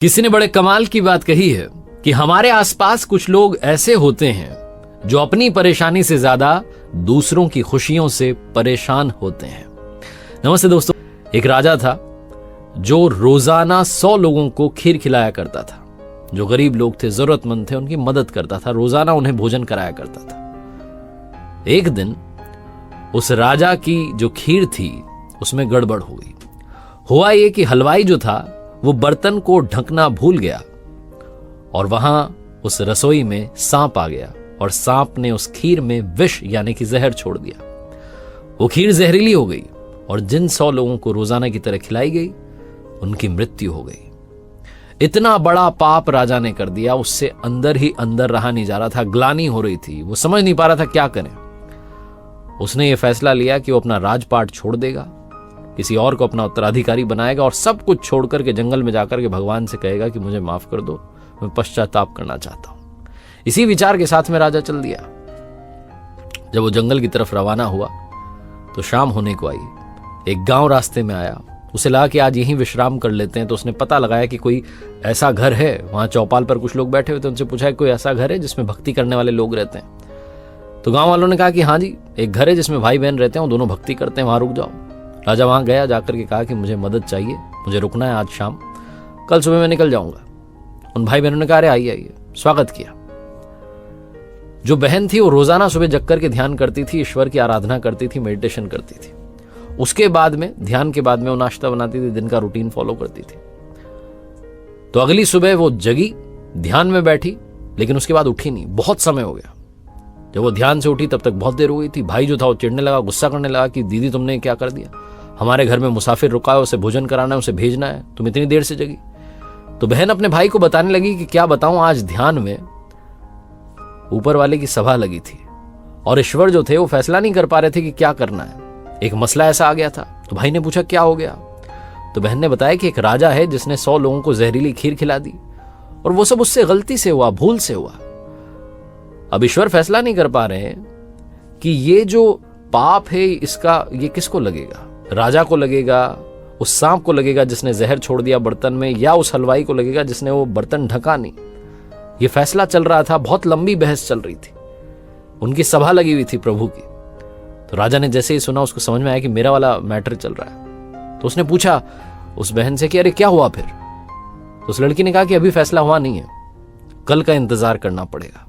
किसी ने बड़े कमाल की बात कही है कि हमारे आसपास कुछ लोग ऐसे होते हैं जो अपनी परेशानी से ज्यादा दूसरों की खुशियों से परेशान होते हैं। नमस्ते दोस्तों, एक राजा था जो रोजाना 100 लोगों को खीर खिलाया करता था। जो गरीब लोग थे, जरूरतमंद थे, उनकी मदद करता था, रोजाना उन्हें भोजन कराया करता था। एक दिन उस राजा की जो खीर थी उसमें गड़बड़ हो गई। हुआ ये कि हलवाई जो था वो बर्तन को ढकना भूल गया और वहां उस रसोई में सांप आ गया और सांप ने उस खीर में विष यानी कि जहर छोड़ दिया। वो खीर जहरीली हो गई और जिन 100 लोगों को रोजाना की तरह खिलाई गई उनकी मृत्यु हो गई। इतना बड़ा पाप राजा ने कर दिया, उससे अंदर ही अंदर रहा नहीं जा रहा था, ग्लानि हो रही थी, वो समझ नहीं पा रहा था क्या करें। उसने ये फैसला लिया कि वो अपना राजपाट छोड़ देगा, किसी और को अपना उत्तराधिकारी बनाएगा और सब कुछ छोड़कर के जंगल में जाकर के भगवान से कहेगा कि मुझे माफ कर दो, मैं पश्चाताप करना चाहता हूं। इसी विचार के साथ में राजा चल दिया। जब वो जंगल की तरफ रवाना हुआ तो शाम होने को आई। एक गांव रास्ते में आया, उसे लगा कि आज यहीं विश्राम कर लेते हैं। तो उसने पता लगाया कि कोई ऐसा घर है, वहां चौपाल पर कुछ लोग बैठे हुए थे। उनसे पूछा कोई ऐसा घर है जिसमें भक्ति करने वाले लोग रहते हैं। तो गांव वालों ने कहा कि हाँ जी, एक घर है जिसमें भाई बहन रहते हैं, वो दोनों भक्ति करते हैं, वहां रुक जाओ। राजा वहां गया, जाकर के कहा कि मुझे मदद चाहिए, मुझे रुकना है आज शाम, कल सुबह मैं निकल जाऊंगा। उन भाई बहनों ने कहा अरे आइए आइए, स्वागत किया। जो बहन थी वो रोजाना सुबह जग करके ध्यान करती थी, ईश्वर की आराधना करती थी, मेडिटेशन करती थी। उसके बाद में, ध्यान के बाद में वो नाश्ता बनाती थी, दिन का रूटीन फॉलो करती थी। तो अगली सुबह वो जगी, ध्यान में बैठी, लेकिन उसके बाद उठी नहीं। बहुत समय हो गया। जब वो ध्यान से उठी तब तक बहुत देर हो गई थी। भाई जो था वो चिढ़ने लगा, गुस्सा करने लगा कि दीदी तुमने क्या कर दिया, हमारे घर में मुसाफिर रुका है, उसे भोजन कराना है, उसे भेजना है, तुम इतनी देर से जगी। तो बहन अपने भाई को बताने लगी कि क्या बताऊं, आज ध्यान में ऊपर वाले की सभा लगी थी और ईश्वर जो थे वो फैसला नहीं कर पा रहे थे कि क्या करना है। एक मसला ऐसा आ गया था। तो भाई ने पूछा क्या हो गया। तो बहन ने बताया कि एक राजा है जिसने 100 लोगों को जहरीली खीर खिला दी और वो सब उससे गलती से हुआ, भूल से हुआ। अब ईश्वर फैसला नहीं कर पा रहे हैं कि ये जो पाप है इसका ये किसको लगेगा, राजा को लगेगा, उस सांप को लगेगा जिसने जहर छोड़ दिया बर्तन में, या उस हलवाई को लगेगा जिसने वो बर्तन ढका नहीं। ये फैसला चल रहा था, बहुत लंबी बहस चल रही थी। उनकी सभा लगी हुई थी प्रभु की। तो राजा ने जैसे ही सुना उसको समझ में आया कि मेरा वाला मैटर चल रहा है। तो उसने पूछा उस बहन से कि अरे क्या हुआ फिर। तो उस लड़की ने कहा कि अभी फैसला हुआ नहीं है, कल का इंतजार करना पड़ेगा।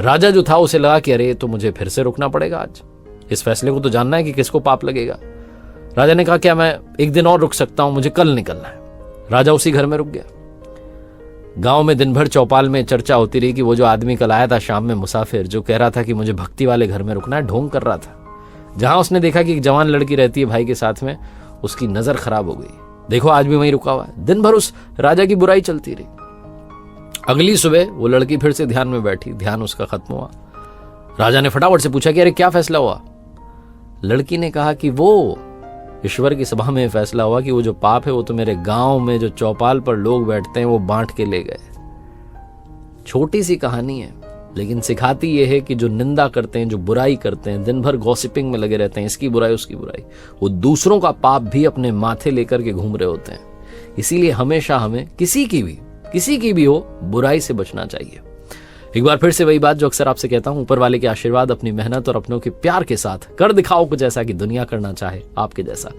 राजा जो था उसे लगा कि अरे तो मुझे फिर से रुकना पड़ेगा, आज इस फैसले को तो जानना है कि किसको पाप लगेगा। राजा ने कहा क्या मैं एक दिन और रुक सकता हूं, मुझे कल निकलना है। राजा उसी घर में रुक गया। गांव में दिन भर चौपाल में चर्चा होती रही कि वो जो आदमी कल आया था शाम में मुसाफिर, जो कह रहा था कि मुझे भक्ति वाले घर में रुकना है, ढोंग कर रहा था। जहां उसने देखा कि एक जवान लड़की रहती है भाई के साथ में, उसकी नजर खराब हो गई। देखो आज भी वहीं रुका हुआ है। दिन भर उस राजा की बुराई चलती रही। अगली सुबह वो लड़की फिर से ध्यान में बैठी, ध्यान उसका खत्म हुआ। राजा ने फटाफट से पूछा कि अरे क्या फैसला हुआ। लड़की ने कहा कि वो ईश्वर की सभा में फैसला हुआ कि वो जो पाप है वो तो मेरे गांव में जो चौपाल पर लोग बैठते हैं वो बांट के ले गए। छोटी सी कहानी है, लेकिन सिखाती ये है कि जो निंदा करते हैं, जो बुराई करते हैं, दिन भर गॉसिपिंग में लगे रहते हैं, इसकी बुराई उसकी बुराई, वो दूसरों का पाप भी अपने माथे लेकर के घूम रहे होते हैं। इसीलिए हमेशा हमें किसी की भी हो बुराई से बचना चाहिए। एक बार फिर से वही बात जो अक्सर आपसे कहता हूं, ऊपर वाले के आशीर्वाद, अपनी मेहनत और अपनों के प्यार के साथ कर दिखाओ कुछ ऐसा कि दुनिया करना चाहे आपके जैसा।